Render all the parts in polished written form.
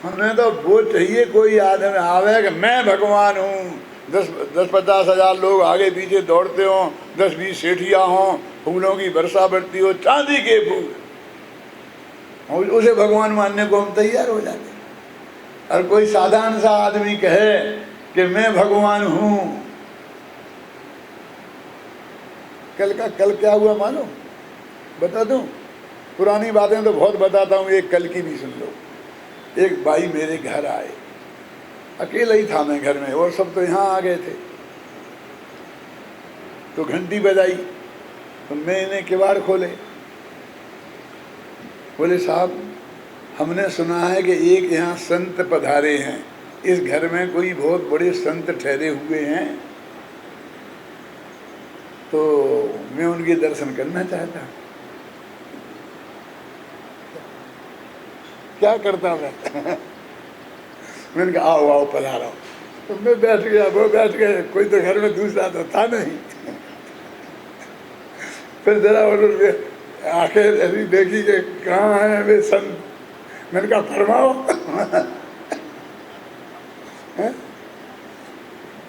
हमें तो वो चाहिए कोई आदमी आवे कि मैं भगवान हूँ। 10-50 हजार लोग आगे पीछे दौड़ते हों, 10-20 सेठिया हों, फूलों की वर्षा बरती हो, चांदी के फूल, उसे भगवान मानने को हम तैयार हो जाते। और कोई साधारण सा आदमी कहे कि मैं भगवान हूँ। कल क्या हुआ मालूम? बता दूं? पुरानी बातें तो बहुत बताता हूँ, एक कल की भी सुन लो। एक भाई मेरे घर आए, अकेला ही था मैं घर में, और सब तो यहाँ आ गए थे। तो घंटी बजाई तो मैंने किवाड़ खोले। बोले साहब, हमने सुना है कि एक यहाँ संत पधारे हैं, इस घर में कोई बहुत बड़े संत ठहरे हुए हैं, तो मैं उनके दर्शन करना चाहता हूँ। क्या करता मैं? मैंने कहा आओ आओ पधारो। तो मैं बैठ गया, वो बैठ गए, कोई तो घर में दूसरा तो था नहीं। फिर जरा उन्होंने आखिर ऐसी देखी कि कहाँ है वे संत। मैंने कहा फरमाओ।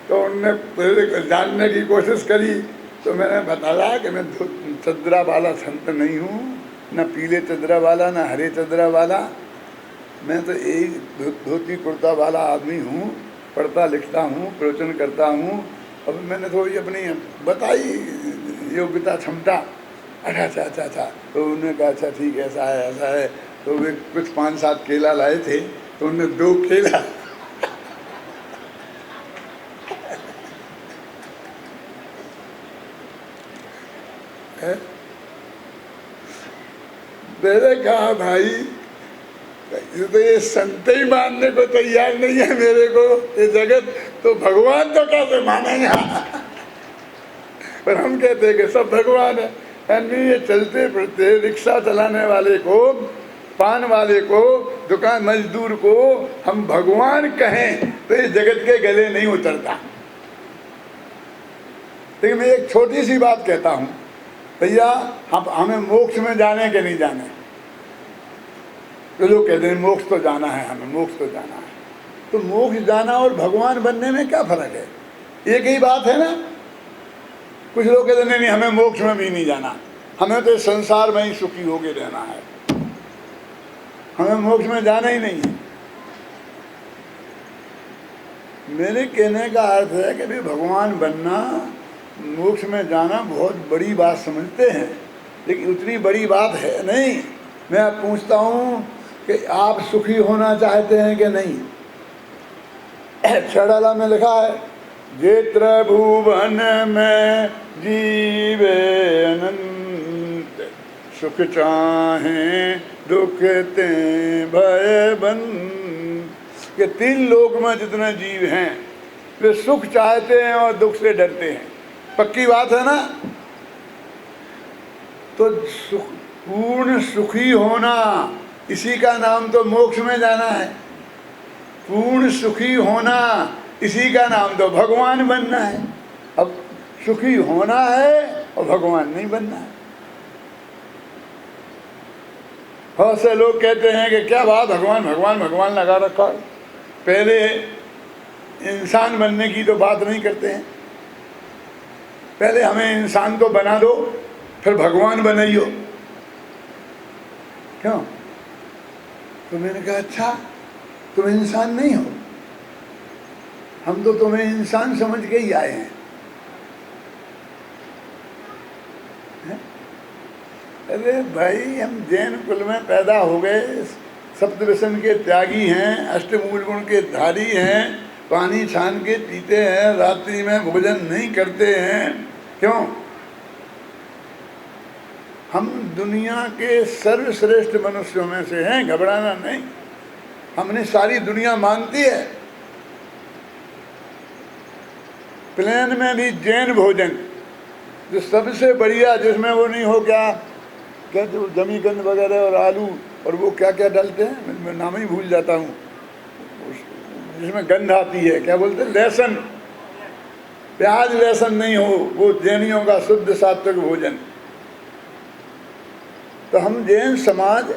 तो उनने जानने की कोशिश करी, तो मैंने बताया कि मैं चदरा वाला संत नहीं हूँ, न पीले चदरा वाला, न हरे चदरा वाला, मैं तो यही धोती कुर्ता वाला आदमी हूँ, पढ़ता लिखता हूँ, प्रवचन करता हूँ। अब मैंने थोड़ी अपनी बताई योग्यता क्षमता। अच्छा। तो उन्होंने कहा अच्छा ठीक है, ऐसा है। तो वे कुछ 5-7 केला लाए थे, तो उनने 2 केला मैंने कहा भाई तो ये संत ही मानने को तैयार नहीं है मेरे को, ये जगत, तो भगवान तो कैसे मानेगा? पर हम कहते हैं कि सब भगवान है। यानी ये चलते फिरते रिक्शा चलाने वाले को, पान वाले को, दुकान मजदूर को हम भगवान कहें तो ये जगत के गले नहीं उतरता। लेकिन मैं एक छोटी सी बात कहता हूँ, भैया हमें मोक्ष में जाने के नहीं जाने। तो लोग कहते हैं मोक्ष तो जाना है, हमें मोक्ष तो जाना है। तो मोक्ष जाना और भगवान बनने में क्या फर्क है? एक ही बात है ना। कुछ लोग कहते हैं नहीं हमें मोक्ष में भी नहीं जाना, हमें तो संसार में ही सुखी होके रहना है, हमें मोक्ष में जाना ही नहीं है। मेरे कहने का अर्थ है कि भाई भगवान बनना, मोक्ष में जाना बहुत बड़ी बात समझते हैं, लेकिन उतनी बड़ी बात है नहीं। मैं अब पूछता हूँ कि आप सुखी होना चाहते हैं कि नहीं? छड़ाला में लिखा है जेत्र भुवन में जीवे अनंत, सुख चाहे दुख ते भय बंद। कि 3 लोक में जितने जीव हैं वे सुख चाहते हैं और दुख से डरते हैं। पक्की बात है ना? तो पूर्ण सुखी होना, इसी का नाम तो मोक्ष में जाना है। पूर्ण सुखी होना, इसी का नाम तो भगवान बनना है। अब सुखी होना है और भगवान नहीं बनना है। बहुत से लोग कहते हैं कि क्या बात, भगवान भगवान भगवान लगा रखा है। पहले इंसान बनने की तो बात नहीं करते हैं, पहले हमें इंसान तो बना दो, फिर भगवान बनाइयो। क्यों? तो मैंने कहा अच्छा तुम इंसान नहीं हो, हम तो तुम्हें इंसान समझ के ही आए हैं। अरे भाई हम जैन कुल में पैदा हो गए, सप्तव्यसन के त्यागी हैं, अष्टमूल गुण के धारी हैं, पानी छान के पीते हैं, रात्रि में भोजन नहीं करते हैं। क्यों? हम दुनिया के सर्वश्रेष्ठ मनुष्यों में से हैं, घबराना नहीं। हमने सारी दुनिया मानती है। प्लेन में भी जैन भोजन जो सबसे बढ़िया, जिसमें वो नहीं हो क्या जो जमीकंद वगैरह और आलू और वो क्या क्या डालते हैं, मैं नाम ही भूल जाता हूँ, जिसमें गंध आती है, क्या बोलते हैं, लहसुन, प्याज लहसुन नहीं हो, वो जैनियों का शुद्ध सात्विक भोजन। तो हम जैन समाज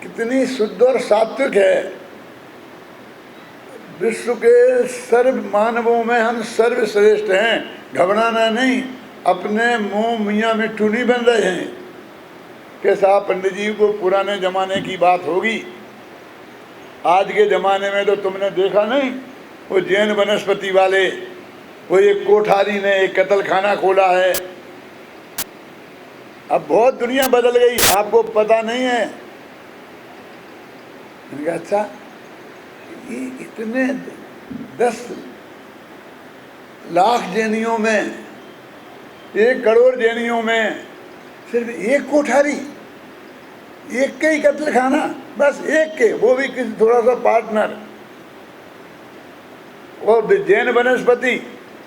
कितनी शुद्ध और सात्विक है। विश्व के सर्व मानवों में हम सर्वश्रेष्ठ हैं। घबराना नहीं, अपने मुंह मियाँ मिट्ठू नहीं बन रहे हैं कि साहब पंडित जी को पुराने ज़माने की बात होगी। आज के ज़माने में तो तुमने देखा नहीं, वो जैन वनस्पति वाले, वो एक कोठारी ने एक कत्ल खाना खोला है। अब बहुत दुनिया बदल गई, आपको पता नहीं है। मैंने कहा अच्छा, ये इतने 10 लाख जैनियों में, 1 करोड़ जैनियों में सिर्फ एक कोठारी, एक के ही कत्ल खाना, बस एक के, वो भी किसी थोड़ा सा पार्टनर। और जैन वनस्पति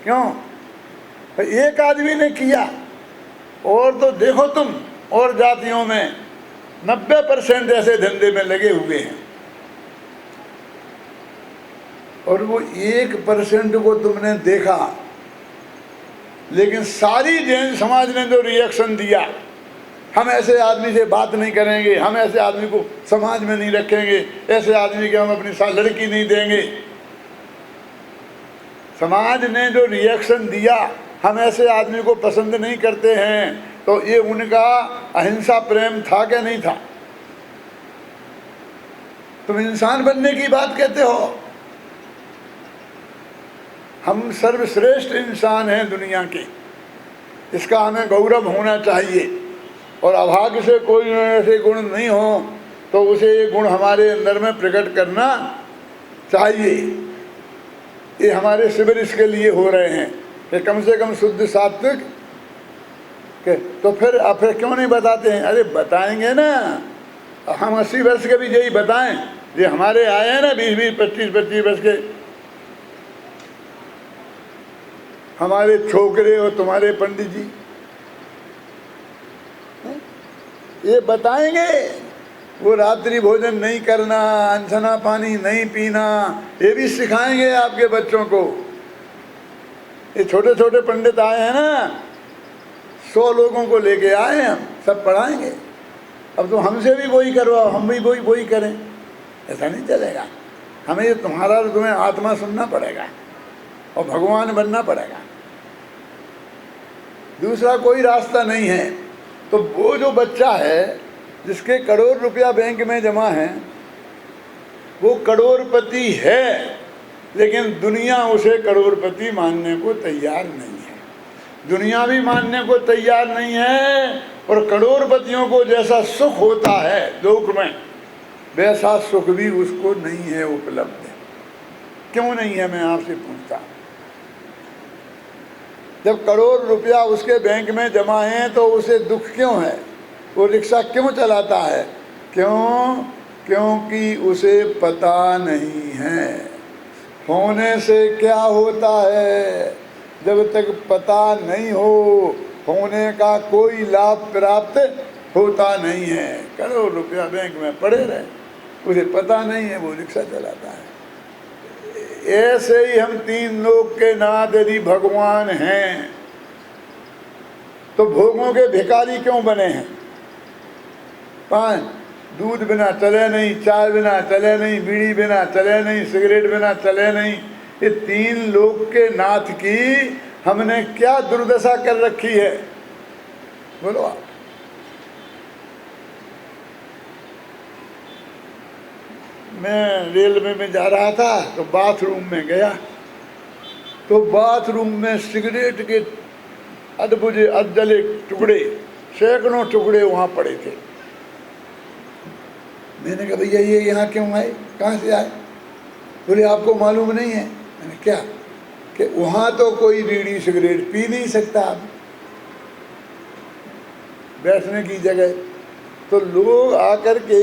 क्यों? एक आदमी ने किया। और तो देखो तुम और जातियों में 90% ऐसे धंधे में लगे हुए हैं, और वो 1% को तुमने देखा। लेकिन सारी जैन समाज ने जो रिएक्शन दिया, हम ऐसे आदमी से बात नहीं करेंगे, हम ऐसे आदमी को समाज में नहीं रखेंगे, ऐसे आदमी के हम अपनी साथ लड़की नहीं देंगे। समाज ने जो रिएक्शन दिया, हम ऐसे आदमी को पसंद नहीं करते हैं, तो ये उनका अहिंसा प्रेम था क्या नहीं था? तुम इंसान बनने की बात कहते हो। हम सर्वश्रेष्ठ इंसान हैं दुनिया के, इसका हमें गौरव होना चाहिए। और अभाग्य से कोई ऐसे गुण नहीं हो तो उसे ये गुण हमारे अंदर में प्रकट करना चाहिए। ये हमारे शिविर इसके लिए हो रहे हैं कि कम से कम शुद्ध सात्विक के। तो फिर आप फिर क्यों नहीं बताते हैं? अरे बताएंगे ना, हम 80 वर्ष के भी यही बताएं। ये हमारे आए हैं ना 20-20, 25-25 वर्ष के, हमारे छोकरे और तुम्हारे पंडित जी, ये बताएंगे वो रात्रि भोजन नहीं करना, अनसना पानी नहीं पीना, ये भी सिखाएंगे आपके बच्चों को। ये छोटे छोटे पंडित आए हैं ना, 100 लोगों को लेके आए हैं, हम सब पढ़ाएंगे। अब तो हमसे भी वही करवाओ, हम भी वही करें, ऐसा नहीं चलेगा। हमें ये तुम्हारा और तुम्हें आत्मा सुनना पड़ेगा और भगवान बनना पड़ेगा, दूसरा कोई रास्ता नहीं है। तो वो जो बच्चा है जिसके करोड़ रुपया बैंक में जमा है, वो करोड़पति है, लेकिन दुनिया उसे करोड़पति मानने को तैयार नहीं है। दुनिया भी मानने को तैयार नहीं है। और करोड़पतियों को जैसा सुख होता है दुख में, वैसा सुख भी उसको नहीं है उपलब्ध। क्यों नहीं है, मैं आपसे पूछता। जब करोड़ रुपया उसके बैंक में जमा है तो उसे दुख क्यों है? वो रिक्शा क्यों चलाता है? क्यों? क्योंकि उसे पता नहीं है होने से क्या होता है। जब तक पता नहीं हो, होने का कोई लाभ प्राप्त होता नहीं है। करोड़ रुपया बैंक में पड़े रहे, उसे पता नहीं है, वो रिक्शा चलाता है। ऐसे ही हम 3 लोक के नाथ यदि भगवान हैं तो भोगों के भिखारी क्यों बने हैं? 5 दूध बिना चले नहीं, चाय बिना चले नहीं, बीड़ी बिना चले नहीं, सिगरेट बिना चले नहीं। ये 3 लोक के नाथ की हमने क्या दुर्दशा कर रखी है, बोलो आप। मैं रेलवे में जा रहा था तो बाथरूम में गया, तो बाथरूम में सिगरेट के अधबुझे अधजले टुकड़े, सैकड़ों टुकड़े वहाँ पड़े थे। मैंने कहा भैया ये यहाँ क्यों आए, कहाँ से आए? बोले आपको मालूम नहीं है। मैंने क्या? कि वहाँ तो कोई बीड़ी सिगरेट पी नहीं सकता अब, बैठने की जगह। तो लोग आकर के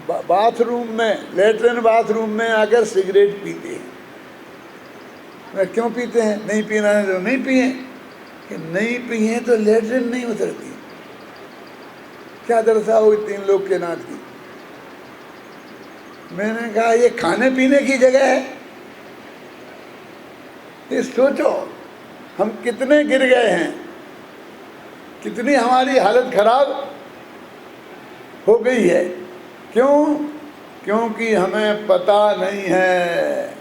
बाथरूम में, लेटरिन बाथरूम में आकर सिगरेट पीते हैं। मैं क्यों पीते हैं? नहीं पीना है तो नहीं पिए, कि नहीं पिए तो लेटरिन नहीं उतरती। क्या दर्शा हो 3 लोक के नाथ की? मैंने कहा ये खाने पीने की जगह है। ये सोचो हम कितने गिर गए हैं, कितनी हमारी हालत खराब हो गई है। क्यों? क्योंकि हमें पता नहीं है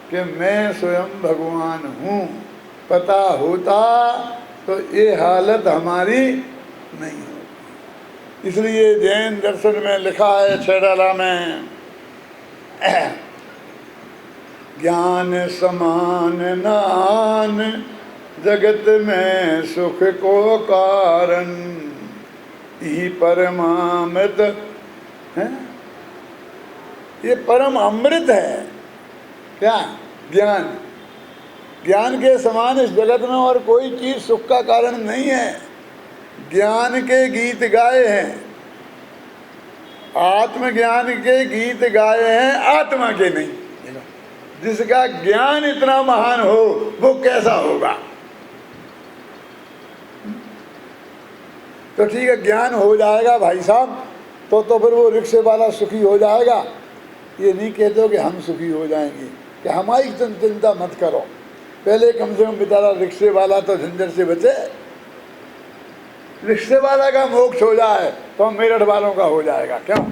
कि मैं स्वयं भगवान हूँ। पता होता तो ये हालत हमारी नहीं होती। इसलिए जैन दर्शन में लिखा है छैडाला में, ज्ञान समान नान जगत में सुख को कारण, यही परमामृत है। ये परम अमृत है। क्या? ज्ञान। ज्ञान के समान इस जगत में और कोई चीज सुख का कारण नहीं है। ज्ञान के गीत गाए हैं, आत्मज्ञान के गीत गाए हैं, आत्मा के नहीं। जिसका ज्ञान इतना महान हो वो कैसा होगा? तो ठीक है, ज्ञान हो जाएगा भाई साहब, तो फिर वो रिक्शे वाला सुखी हो जाएगा। ये नहीं कहते हो कि हम सुखी हो जाएंगे, कि हमारी चिंता मत करो, पहले कम से कम बेचारा रिक्शे वाला तो झंझट से बचे। रिक्शे वाला का मोक्ष हो जाए तो मेरठ वालों का हो जाएगा। क्यों?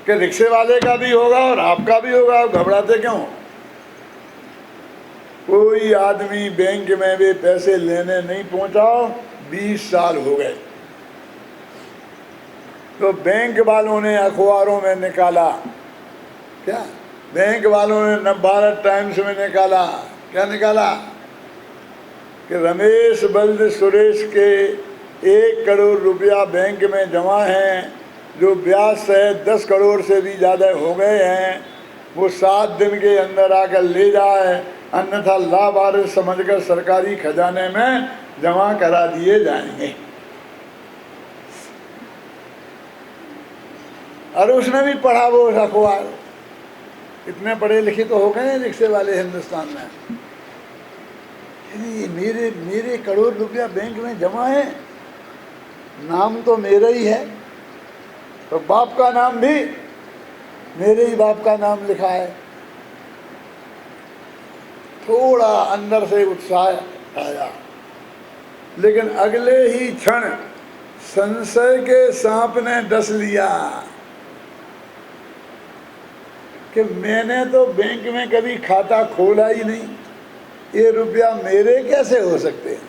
कि रिक्शे वाले का भी होगा और आपका भी होगा। आप घबराते क्यों? कोई आदमी बैंक में भी पैसे लेने नहीं पहुंचा, 20 साल हो गए, तो बैंक वालों ने अखबारों में निकाला। क्या? बैंक वालों ने भारत टाइम्स में निकाला। क्या निकाला? कि रमेश बल्द सुरेश के 1 करोड़ रुपया बैंक में जमा हैं, जो ब्याज सहित 10 करोड़ से भी ज़्यादा हो गए हैं। वो 7 दिन के अंदर आकर ले जाए, अन्यथा लावारिस समझकर सरकारी खजाने में जमा करा दिए जाएंगे। और उसने भी पढ़ा वो अखबार। इतने पढ़े लिखे तो हो गए हैं रिक्शे वाले हिंदुस्तान में। मेरे करोड़ रुपया बैंक में जमा है, नाम तो मेरा ही है, तो बाप का नाम भी मेरे ही बाप का नाम लिखा है। थोड़ा अंदर से उत्साह आया, लेकिन अगले ही क्षण संशय के सांप ने डस लिया कि मैंने तो बैंक में कभी खाता खोला ही नहीं, ये रुपया मेरे कैसे हो सकते हैं?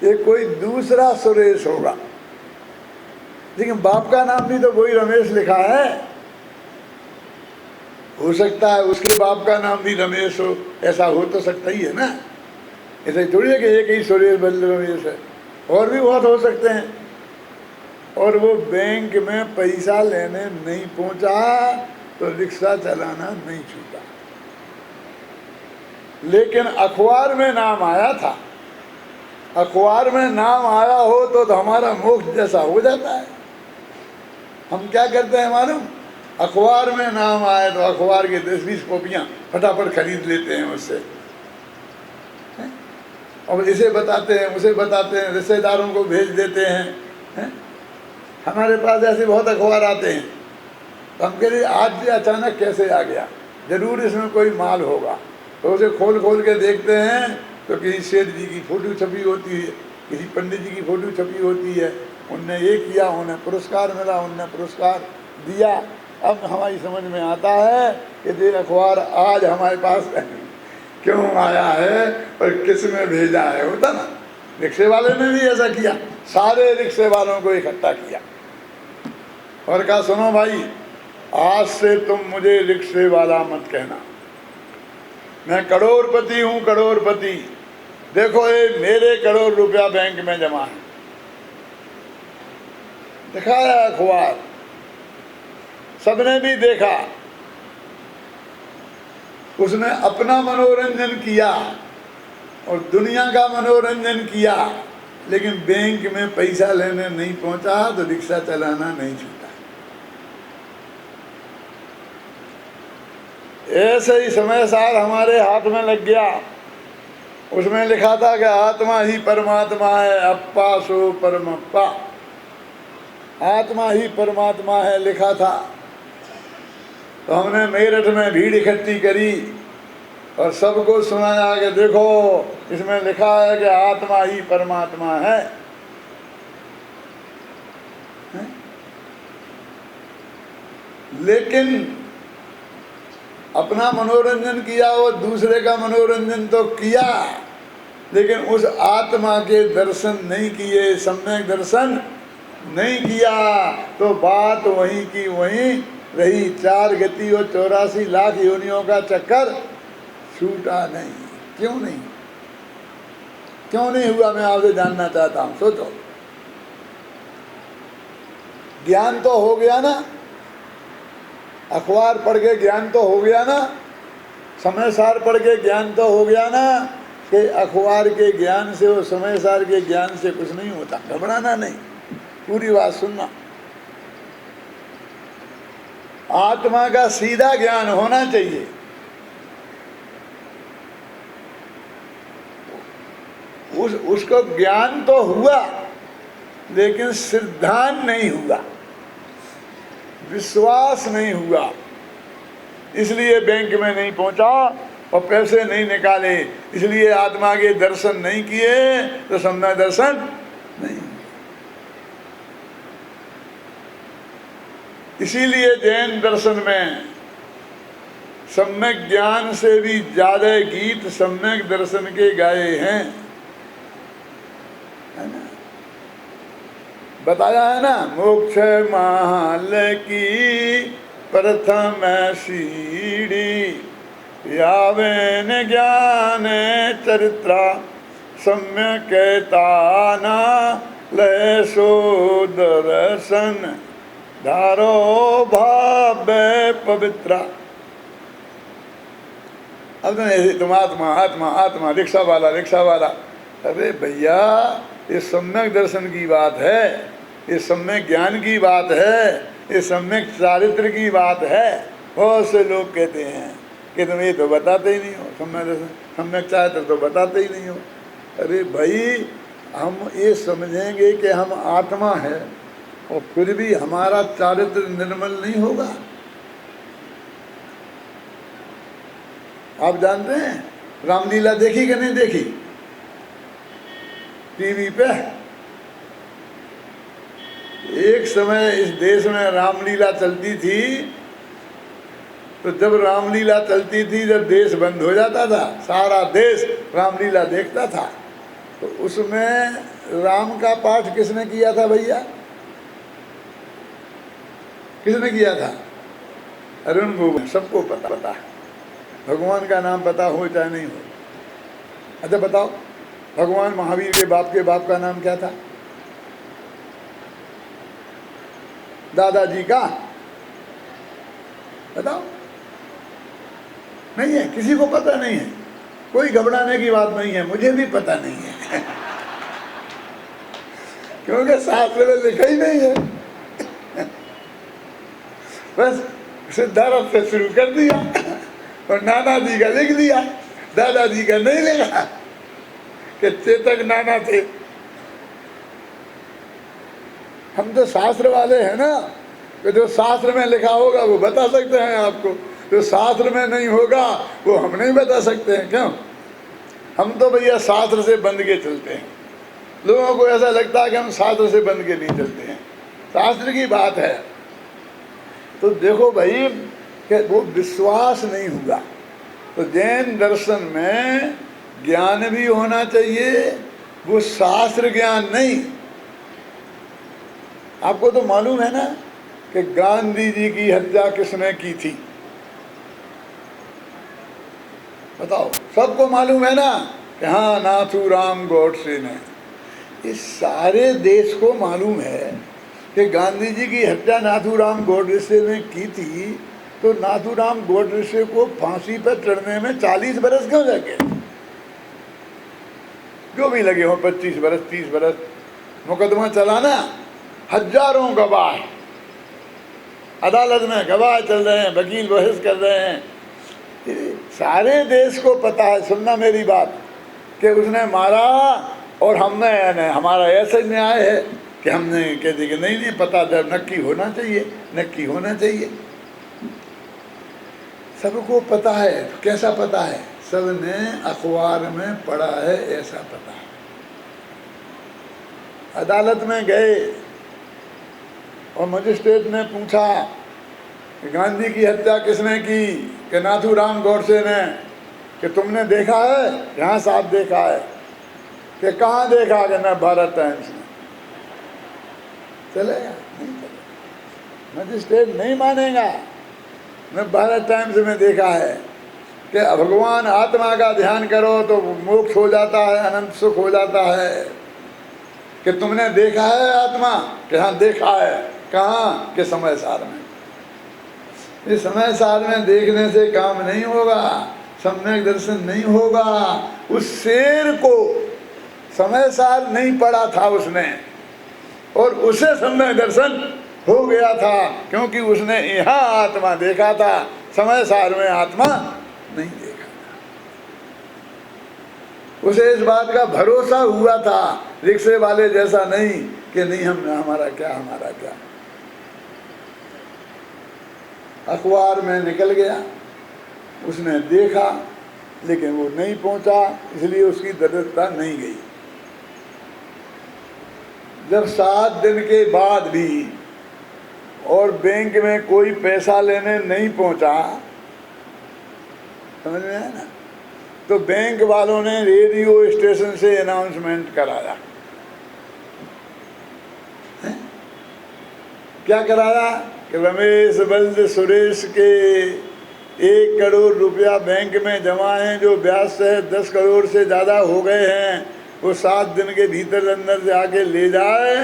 ये कोई दूसरा सुरेश होगा। लेकिन बाप का नाम भी तो वही रमेश लिखा है। हो सकता है उसके बाप का नाम भी रमेश हो, ऐसा हो तो सकता ही है ना। ऐसा थोड़ी है कि एक ही सुरेश बल्द रमेश है, और भी बहुत हो सकते हैं। और वो बैंक में पैसा लेने नहीं पहुंचा तो रिक्शा चलाना नहीं छूटा, लेकिन अखबार में नाम आया था। अखबार में नाम आया हो तो हमारा मोक्ष जैसा हो जाता है। हम क्या करते हैं मालूम? अखबार में नाम आए तो अखबार की 10-20 कॉपियाँ फटाफट खरीद लेते हैं उससे, और इसे बताते हैं उसे बताते हैं, रिश्तेदारों को भेज देते हैं। हमारे पास ऐसे बहुत अखबार आते हैं, तो हम कह रहे आज ये अचानक कैसे आ गया, जरूर इसमें कोई माल होगा। तो उसे खोल खोल के देखते हैं तो किसी सेठ जी की फ़ोटो छपी होती है, किसी पंडित जी की फ़ोटो छपी होती है, उनने ये किया, उन्हें पुरस्कार मिला, उनने पुरस्कार दिया। अब हमारी समझ में आता है कि ये अखबार आज हमारे पास क्यों आया है और किस में भेजा है। होता ना, रिक्शे वाले ने भी ऐसा किया, सारे रिक्शे वालों को इकट्ठा किया और कहा सुनो भाई, आज से तुम मुझे रिक्शे वाला मत कहना, मैं करोड़पति हूँ, करोड़पति। देखो ये मेरे करोड़ रुपया बैंक में जमा है। दिखाया अखबार, सबने भी देखा। उसने अपना मनोरंजन किया और दुनिया का मनोरंजन किया, लेकिन बैंक में पैसा लेने नहीं पहुंचा तो रिक्शा चलाना नहीं छूटा। ऐसे ही समय सार हमारे हाथ में लग गया। उसमें लिखा था कि आत्मा ही परमात्मा है, अप्पा सो परमप्पा, आत्मा ही परमात्मा है लिखा था। तो हमने मेरठ में भीड़ इकट्ठी करी और सबको सुनाया कि देखो इसमें लिखा है कि आत्मा ही परमात्मा है। लेकिन अपना मनोरंजन किया और दूसरे का मनोरंजन तो किया, लेकिन उस आत्मा के दर्शन नहीं किए, सम्यक दर्शन नहीं किया, तो बात वहीं की वहीं रही। 4 गति और 84 लाख योनियों का चक्कर छूटा नहीं। क्यों नहीं, क्यों नहीं हुआ, मैं आपसे जानना चाहता हूं। सोचो, ज्ञान तो हो गया ना, अखबार पढ़ के ज्ञान तो हो गया ना, समय सार पढ़ के ज्ञान तो हो गया ना, कि अखबार के ज्ञान से और समय सार के ज्ञान से कुछ नहीं होता। घबराना नहीं, पूरी बात सुनना। आत्मा का सीधा ज्ञान होना चाहिए। उसको ज्ञान तो हुआ, लेकिन सिद्धांत नहीं हुआ, विश्वास नहीं हुआ, इसलिए बैंक में नहीं पहुंचा और पैसे नहीं निकाले, इसलिए आत्मा के दर्शन नहीं किए, तो सम्यक दर्शन नहीं। इसीलिए जैन दर्शन में सम्यक ज्ञान से भी ज्यादा गीत सम्यक दर्शन के गाए हैं, है ना? बताया है ना, मोक्ष माल की प्रथम सीढ़ी यावेन ज्ञान चरित्रा सम्यक ताना लय सो दर्शन धारो भाव पवित्रा। अब तुम आत्मा आत्मा आत्मा, रिक्शा वाला, अरे भैया, ये सम्यक दर्शन की बात है, ये सम्यक ज्ञान की बात है, ये सम्यक चारित्र की बात है। बहुत से लोग कहते हैं कि तुम ये तो बताते ही नहीं हो, सम्यक दर्शन सम्यक चारित्र तो बताते ही नहीं हो। अरे भाई, हम ये समझेंगे कि हम आत्मा है और फिर भी हमारा चारित्र निर्मल नहीं होगा। आप जानते हैं रामलीला देखी कि नहीं देखी? टीवी पे एक समय इस देश में रामलीला चलती थी, तो जब रामलीला चलती थी, जब देश बंद हो जाता था, सारा देश रामलीला देखता था, तो उसमें राम का पाठ किसने किया था भैया? किसने किया था? अरुण भूप। सबको पता है, भगवान का नाम पता हो चाहे नहीं हो। अच्छा बताओ, भगवान महावीर के बाप का नाम क्या था? दादाजी का बताओ। नहीं है, किसी को पता नहीं है। कोई घबराने की बात नहीं है, मुझे भी पता नहीं है क्योंकि शास्त्र में लिखा ही नहीं है बस सिद्धार्थ से शुरू कर दिया और नाना जी का लिख दिया, दादाजी का नहीं लिखा कि चेतक नाना थे। हम तो शास्त्र वाले हैं ना, कि जो शास्त्र में लिखा होगा वो बता सकते हैं आपको, जो शास्त्र में नहीं होगा वो हम नहीं बता सकते हैं। क्यों? हम तो भैया शास्त्र से बंध के चलते हैं। लोगों को ऐसा लगता है कि हम शास्त्र से बंध के नहीं चलते हैं, शास्त्र की बात है। तो देखो भाई, कि वो विश्वास नहीं हुआ। तो जैन दर्शन में ज्ञान भी होना चाहिए, वो शास्त्र ज्ञान नहीं। आपको तो मालूम है ना कि गांधी जी की हत्या किसने की थी? बताओ, सबको मालूम है ना कि हाँ, नाथूराम गोडसे ने। इस सारे देश को मालूम है कि गांधी जी की हत्या नाथूराम गोडसे ने की थी। तो नाथूराम गोडसे को फांसी पर चढ़ने में 40 बरस क्यों लगे? जो भी लगे हो, 25 बरस, 30 बरस, मुकदमा चलाना, हजारों गवाह अदालत में गवाह चल रहे हैं, वकील बहस कर रहे हैं। सारे देश को पता है, सुनना मेरी बात, कि उसने मारा और हमने, हमारा ऐसा न्याय है कि हमने कह दी कि नहीं पता, जब नक्की होना चाहिए, नक्की होना चाहिए। सबको पता है। कैसा पता है? सबने अखबार में पढ़ा है, ऐसा पता है। अदालत में गए और मजिस्ट्रेट ने पूछा गांधी की हत्या किसने की? कि नाथूराम गोडसे ने। कि तुमने देखा है? यहाँ साफ देखा है। कि कहाँ देखा? कि न भारत टाइम्स में। चलेगा? नहीं चलेगा। मजिस्ट्रेट नहीं मानेगा। मैं भारत टाइम्स में देखा है कि भगवान आत्मा का ध्यान करो तो मोक्ष हो जाता है, अनंत सुख हो जाता है। कि तुमने देखा है आत्मा? कि हाँ देखा है। कहाँ? कि समय सार में। इस समय सार में देखने से काम नहीं होगा, सम्यक दर्शन नहीं होगा। उस शेर को समय सार नहीं पड़ा था उसने, और उसे सम्यक दर्शन हो गया था, क्योंकि उसने यहाँ आत्मा देखा था, समय सार में आत्मा नहीं देखा था। उसे इस बात का भरोसा हुआ था, रिक्शे वाले जैसा नहीं कि नहीं हम हमारा क्या हमारा क्या। अखबार में निकल गया, उसने देखा, लेकिन वो नहीं पहुंचा, इसलिए उसकी दरिद्रता नहीं गई। जब 7 दिन के बाद भी और बैंक में कोई पैसा लेने नहीं पहुंचा, समझ में आया ना, तो बैंक वालों ने रेडियो स्टेशन से अनाउंसमेंट कराया। क्या कराया? कि रमेश बल्द सुरेश के 1 करोड़ रुपया बैंक में जमा हैं, जो ब्याज से 10 करोड़ से ज़्यादा हो गए हैं, वो 7 दिन के भीतर अंदर से आके ले जाए,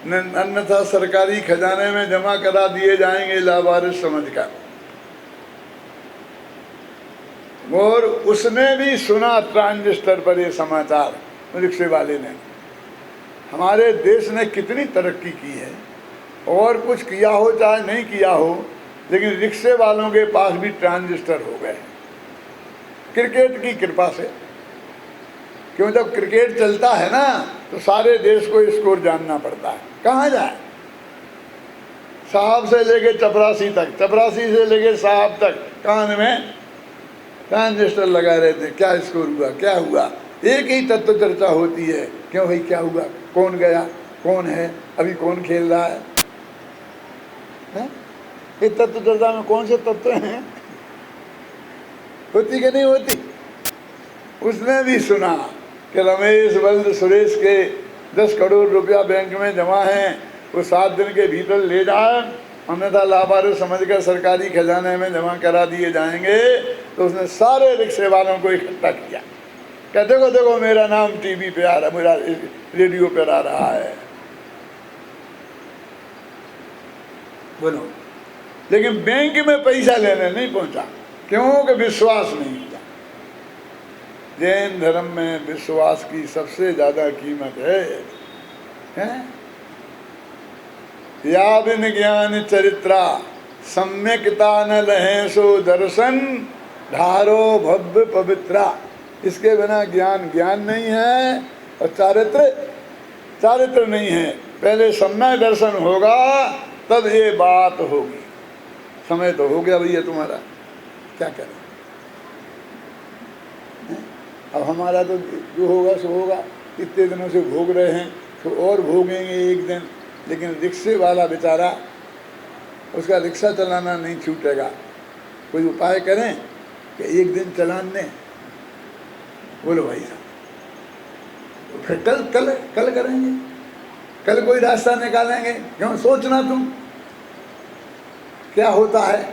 अन्यथा सरकारी खजाने में जमा करा दिए जाएंगे लावारिस समझकर। और उसने भी सुना ट्रांजिस्टर पर ये समाचार, रिक्शे वाले ने। हमारे देश ने कितनी तरक्की की है, और कुछ किया हो चाहे नहीं किया हो, लेकिन रिक्शे वालों के पास भी ट्रांजिस्टर हो गए, क्रिकेट की कृपा से। क्यों? जब क्रिकेट चलता है ना, तो सारे देश को स्कोर जानना पड़ता है। कहाँ जाए? साहब से लेके चपरासी तक, चपरासी से लेके साहब तक कान में ट्रांजिस्टर लगा रहते, क्या स्कोर हुआ, क्या हुआ। एक ही तत्व चर्चा होती है, क्यों भाई क्या हुआ, कौन गया, कौन है, अभी कौन खेल रहा है। इस तत्व चर्चा में कौन से तत्व हैं? होती कि नहीं होती? उसने भी सुना कि रमेश बल्द सुरेश के 10 करोड़ रुपया बैंक में जमा हैं, वो 7 दिन के भीतर ले जाए, अन्यथा लावारिस समझकर सरकारी खजाने में जमा करा दिए जाएंगे। तो उसने सारे रिक्शे वालों को इकट्ठा किया, क्या देखो देखो मेरा नाम टीवी पे आ रहा, मेरा रेडियो पर आ रहा है, बोलो। लेकिन बैंक में पैसा लेने नहीं पहुंचा, क्योंकि विश्वास नहीं हुआ। जैन धर्म में विश्वास की सबसे ज्यादा कीमत है? या बिन ज्ञान चरित्रा सम्यकता न लहे सो दर्शन, धारो भव्य पवित्रा। इसके बिना ज्ञान ज्ञान नहीं है, और चारित्र नहीं है। पहले सम्यक दर्शन होगा, तब ये बात होगी। समय तो हो गया भैया तुम्हारा, क्या करें? अब हमारा तो जो होगा सो होगा, इतने दिनों से भोग रहे हैं, तो और भोगेंगे एक दिन। लेकिन रिक्शे वाला बेचारा, उसका रिक्शा चलाना नहीं छूटेगा। कोई उपाय करें कि एक दिन चलान दें, बोलो भाई साहब। फिर कल करेंगे, कल कोई रास्ता निकालेंगे। क्यों? सोचना तुम क्या होता है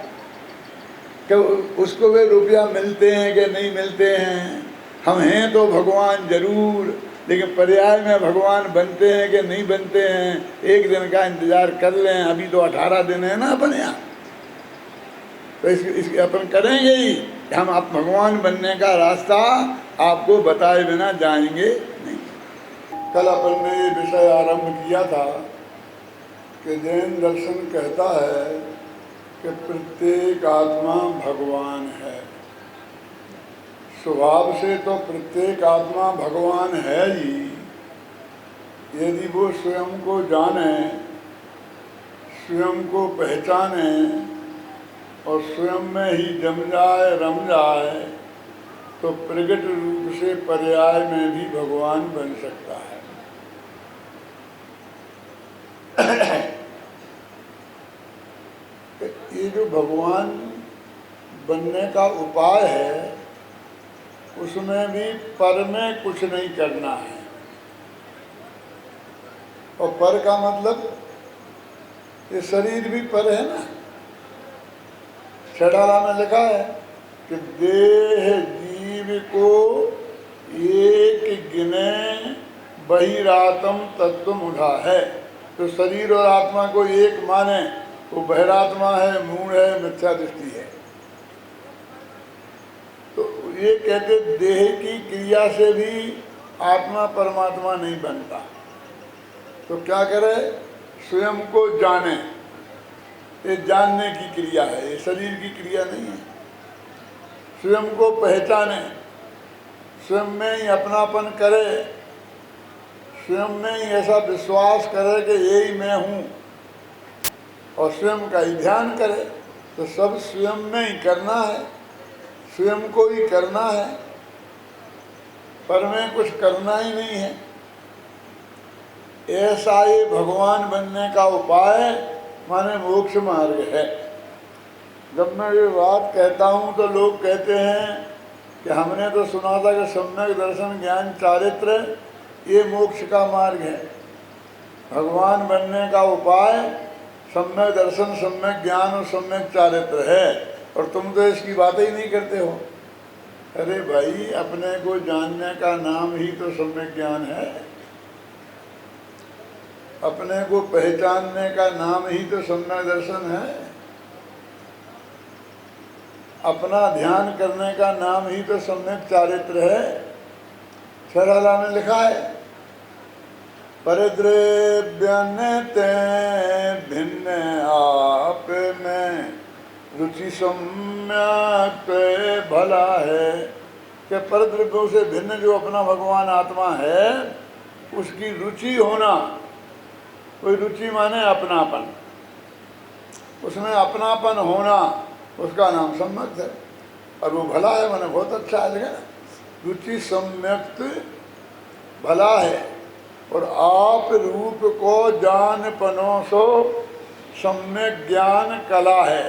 कि उसको वे रुपया मिलते हैं कि नहीं मिलते हैं। हम हैं तो भगवान जरूर, लेकिन पर्याय में भगवान बनते हैं कि नहीं बनते हैं, एक दिन का इंतजार कर लें। अभी तो 18 दिन है ना अपने यहाँ, तो इसके अपन करेंगे ही। हम आप भगवान बनने का रास्ता आपको बताए बिना जाएंगे नहीं। कल अपन ने ये विषय आरंभ किया था कि जैन दर्शन कहता है कि प्रत्येक आत्मा भगवान है। स्वभाव से तो प्रत्येक आत्मा भगवान है ही। यदि वो स्वयं को जाने, स्वयं को पहचाने और स्वयं में ही जम जाए, रम जाए, तो प्रगट रूप से पर्याय में भी भगवान बन सकता है। कि ये जो भगवान बनने का उपाय है उसमें भी पर में कुछ नहीं करना है। और पर का मतलब ये शरीर भी पर है ना। छठाला में लिखा है कि देह जीव को एक गिने बहिरात्म तत्व मुढ़ा है। तो शरीर और आत्मा को एक माने वो बहिरात्मा है, मूढ़ है, मिथ्या दृष्टि है। तो ये कहते देह की क्रिया से भी आत्मा परमात्मा नहीं बनता। तो क्या करे, स्वयं को जाने, ये जानने की क्रिया है, ये शरीर की क्रिया नहीं है। स्वयं को पहचाने, स्वयं में ही अपनापन करे, स्वयं में ही ऐसा विश्वास करे कि यही मैं हूँ और स्वयं का ही ध्यान करे। तो सब स्वयं में ही करना है, स्वयं को ही करना है, पर में कुछ करना ही नहीं है। ऐसा ये भगवान बनने का उपाय माने मोक्ष मार्ग है। जब मैं ये बात कहता हूँ तो लोग कहते हैं कि हमने तो सुना था कि सम्यक दर्शन ज्ञान चारित्र ये मोक्ष का मार्ग है। भगवान बनने का उपाय सम्यक दर्शन, सम्यक ज्ञान और सम्यक चारित्र है, और तुम तो इसकी बात ही नहीं करते हो। अरे भाई, अपने को जानने का नाम ही तो सम्यक ज्ञान है, अपने को पहचानने का नाम ही तो सम्यक दर्शन है, अपना ध्यान करने का नाम ही तो सम्यक चारित्र है। छठाला में लिखा है परिद्रव्यन्ते भिन्न आप में रुचि सम्यक भला है। कि परद्रव्यों से भिन्न जो अपना भगवान आत्मा है उसकी रुचि होना, कोई रुचि माने अपनापन, उसमें अपनापन होना, उसका नाम सम्यक है। और वो भला है माने बहुत अच्छा है। लेकिन रुचि सम्यक भला है, और आप रूप को जान पनो सो सम्यक ज्ञान कला है।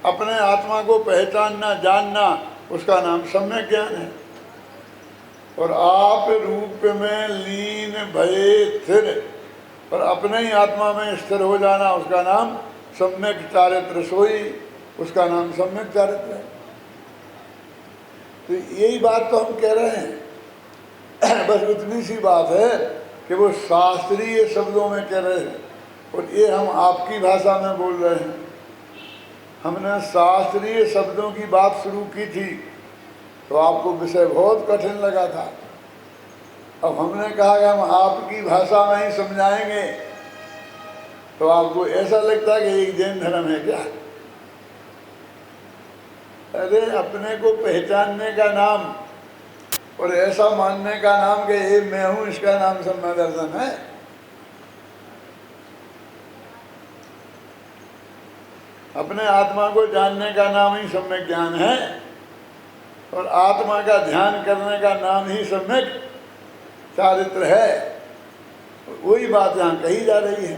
अपने आत्मा को पहचानना, जानना, उसका नाम सम्यक ज्ञान है। और आप रूप में लीन भये स्थिर, और अपने ही आत्मा में स्थिर हो जाना, उसका नाम सम्यक चारित्र सोई, उसका नाम सम्यक चारित्र है। तो यही बात तो हम कह रहे हैं। बस उतनी सी बात है कि वो शास्त्रीय शब्दों में कह रहे हैं और ये हम आपकी भाषा में बोल रहे हैं। हमने शास्त्रीय शब्दों की बात शुरू की थी तो आपको विषय बहुत कठिन लगा था। अब हमने कहा कि हम आपकी भाषा में ही समझाएंगे तो आपको ऐसा लगता है कि एक जैन धर्म है क्या? अरे, अपने को पहचानने का नाम और ऐसा मानने का नाम कि ये मैं हूं, इसका नाम सम्यक दर्शन है। अपने आत्मा को जानने का नाम ही सम्यक ज्ञान है, और आत्मा का ध्यान करने का नाम ही सम्यक चारित्र है। वही बात यहाँ कही जा रही है,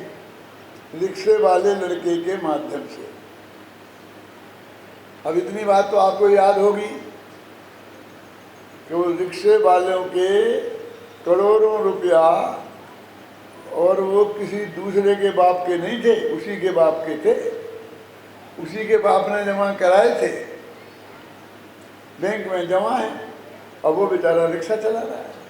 रिक्शे वाले लड़के के माध्यम से। अब इतनी बात तो आपको याद होगी कि वो रिक्शे वालों के करोड़ों रुपया, और वो किसी दूसरे के बाप के नहीं थे, उसी के बाप के थे। उसी के बाप ने जमा कराए थे, बैंक में जमा है, और वो बेचारा रिक्शा चला रहा है।